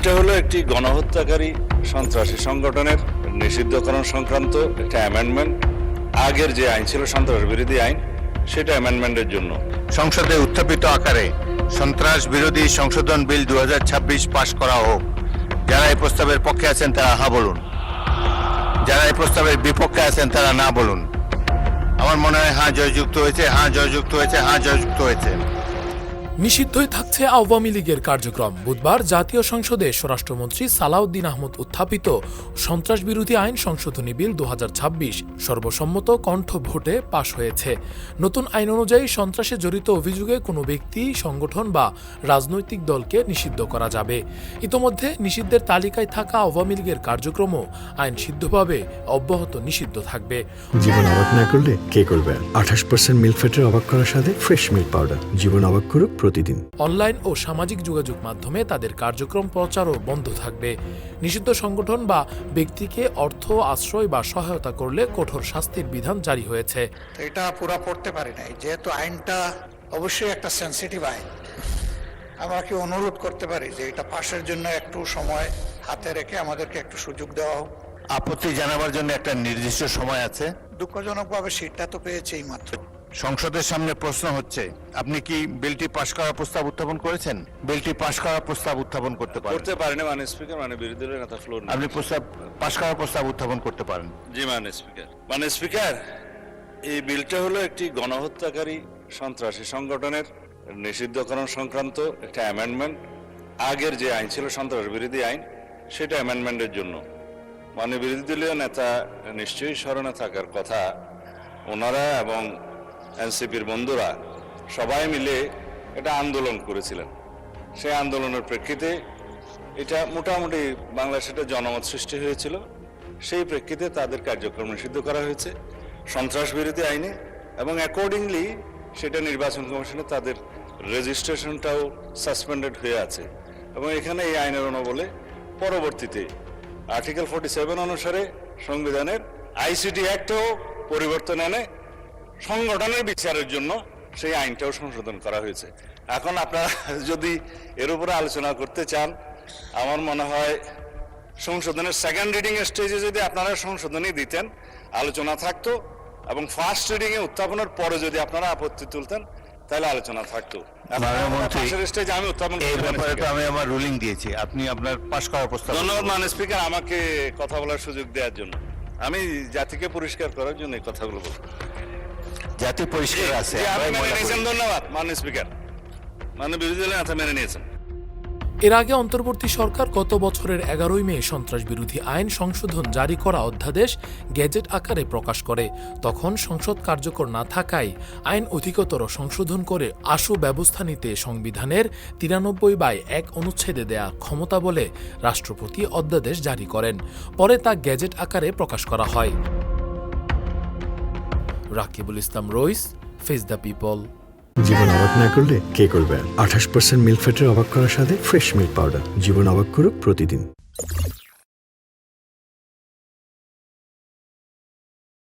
বিলটা হলো একটি গণহত্যাকারী সন্ত্রাসী সংগঠনের নিষিদ্ধকরণ সংক্রান্ত একটা অ্যামেন্ডমেন্ট। আগের যে আইন ছিল সন্ত্রাস বিরোধী আইন, সেটা অ্যামেন্ডমেন্টের জন্য সংসদে উত্থাপিত আকারে সন্ত্রাস বিরোধী সংশোধন বিল 2026 পাশ করা হোক। যারা এই প্রস্তাবের পক্ষে আছেন তারা হ্যাঁ বলুন, যারা এই প্রস্তাবের বিপক্ষে আছেন তারা না বলুন। আমার মনে হয় হ্যাঁ জয়যুক্ত হয়েছে, হ্যাঁ জয়যুক্ত হয়েছে, হ্যাঁ জয়যুক্ত হয়েছে। নিষিদ্ধই থাকছে আওয়ামী লীগের কার্যক্রম। বুধবার জাতীয় সংসদে স্বরাষ্ট্রমন্ত্রী সালাউদ্দিন আহমদ উত্থাপিত সন্ত্রাস বিরোধী আইন সংশোধনী বিল 2026 সর্বসম্মত কণ্ঠ ভোটে পাশ হয়েছে। নতুন আইন অনুযায়ী সন্ত্রাসে জড়িত অভিযোগে কোনো ব্যক্তি, সংগঠন বা রাজনৈতিক দলকে নিষিদ্ধ করা যাবে। ইতোমধ্যে নিষিদ্ধের তালিকায় থাকা আওয়ামী লীগের কার্যক্রমও আইনসিদ্ধভাবে অব্যাহত নিষিদ্ধ থাকবে। জীবন অবাক না করলে কে করবে? 28% মিল্ক ফ্যাটের অবাক করার সাথে ফ্রেশ মিল্ক পাউডার। জীবন অবাক করুক প্রতিদিন। অনলাইন ও সামাজিক যোগাযোগ মাধ্যমে তাদের কার্যক্রম প্রচারও বন্ধ থাকবে। নিষিদ্ধ সংগঠন বা ব্যক্তিকে অর্থ, আশ্রয় বা সহায়তা করলে কঠোর শাস্তির বিধান জারি হয়েছে। এটা পুরো পড়তে পারি নাই, যেহেতু আইনটা অবশ্যই একটা সেন্সিটিভ আইন। আমরা কি অনুরোধ করতে পারি যে এটা পাশের জন্য একটু সময় হাতে রেখে আমাদেরকে একটু সুযোগ দেওয়া হোক। আপত্তি জানাবার জন্য একটা নির্দিষ্ট সময় আছে। দুঃখজনকভাবে সিটটা তো পেয়েছে এই মাত্র। সংসদের সামনে প্রশ্ন হচ্ছে, আপনি কি বিলটি পাশ করার প্রস্তাব উত্থাপন করেছেন? বিলটি পাশ করার প্রস্তাব উত্থাপন করতে পারেন। করতে পারেনি মাননীয় স্পিকার, বিরোধী দলের নেতা ফ্লোর আপনি প্রস্তাব পাশ করার প্রস্তাব উত্থাপন করতে পারেন। জি মাননীয় স্পিকার। মাননীয় স্পিকার, এই বিলটা হলো একটি গণহত্যাকারী সন্ত্রাসী সংগঠনের নিষিদ্ধকরণ সংক্রান্ত একটা অ্যামেন্ডমেন্ট। আগের যে আইন ছিল সন্ত্রাস বিরোধী আইন, সেটা অ্যামেন্ডমেন্টের জন্য। মাননীয় বিরোধী দলীয় নেতা নিশ্চয়ই স্মরণে থাকার কথা, ওনারা এবং এনসিপির বন্ধুরা সবাই মিলে এটা আন্দোলন করেছিলেন। সেই আন্দোলনের প্রেক্ষিতে এটা মোটামুটি বাংলাদেশে একটা জনমত সৃষ্টি হয়েছিল। সেই প্রেক্ষিতে তাদের কার্যক্রম নিষিদ্ধ করা হয়েছে সন্ত্রাস বিরোধী আইনে, এবং অ্যাকর্ডিংলি সেটা নির্বাচন কমিশনে তাদের রেজিস্ট্রেশনটাও সাসপেন্ডেড হয়ে আছে। এবং এখানে এই আইনের অনুবলে পরবর্তীতে আর্টিকেল 47 অনুসারে সংবিধানের আইসিটি অ্যাক্টেও পরিবর্তন এনে সংগঠনের বিচারের জন্য সেই আইনটাও সংশোধন করা হয়েছে। এখন আপনারা যদি এর উপরে আলোচনা করতে চান, আমার মনে হয় সংশোধনের সেকেন্ড রিডিং স্টেজে যদি আপনারা সংশোধনী দিতেন, আলোচনা থাকতো, এবং ফার্স্ট রিডিং এ উত্থাপনের পরে যদি আপনারা আপত্তি তুলতেন, তাহলে আলোচনা থাকতো। আমি উত্থাপন আমি আমার রুলিং দিয়েছি, আপনি আপনার পাশ করার প্রস্তাব। ধন্যবাদ মাননীয় স্পিকার আমাকে কথা বলার সুযোগ দেওয়ার জন্য। আমি জাতিকে পরিষ্কার করার জন্য এই কথাগুলো বলবো। জাতি পরিষ্কার আছে। ধন্যবাদ মাননীয় স্পিকার। মাননীয় বিরোধী দলের নেতা মেনে নিয়েছেন। এর আগে অন্তর্বর্তী সরকার গত বছরের 11 মে সন্ত্রাস বিরোধী আইন সংশোধন জারি করা অধ্যাদেশ গেজেট আকারে প্রকাশ করে। তখন সংসদ কার্যকর না থাকায় আইন অধিকতর সংশোধন করে আশু ব্যবস্থা নিতে সংবিধানের 93/1 অনুচ্ছেদে দেয়া ক্ষমতা বলে রাষ্ট্রপতি অধ্যাদেশ জারি করেন। পরে তা গেজেট আকারে প্রকাশ করা হয়। রাকিবুল ইসলাম রইস, ফেস দ্য পিপল। জীবন অবাক না করলে কে করবে? 28% মিল্ক ফ্যাটের অবাক করার সাথে ফ্রেশ মিল্ক পাউডার। জীবন অবাক করুক প্রতিদিন।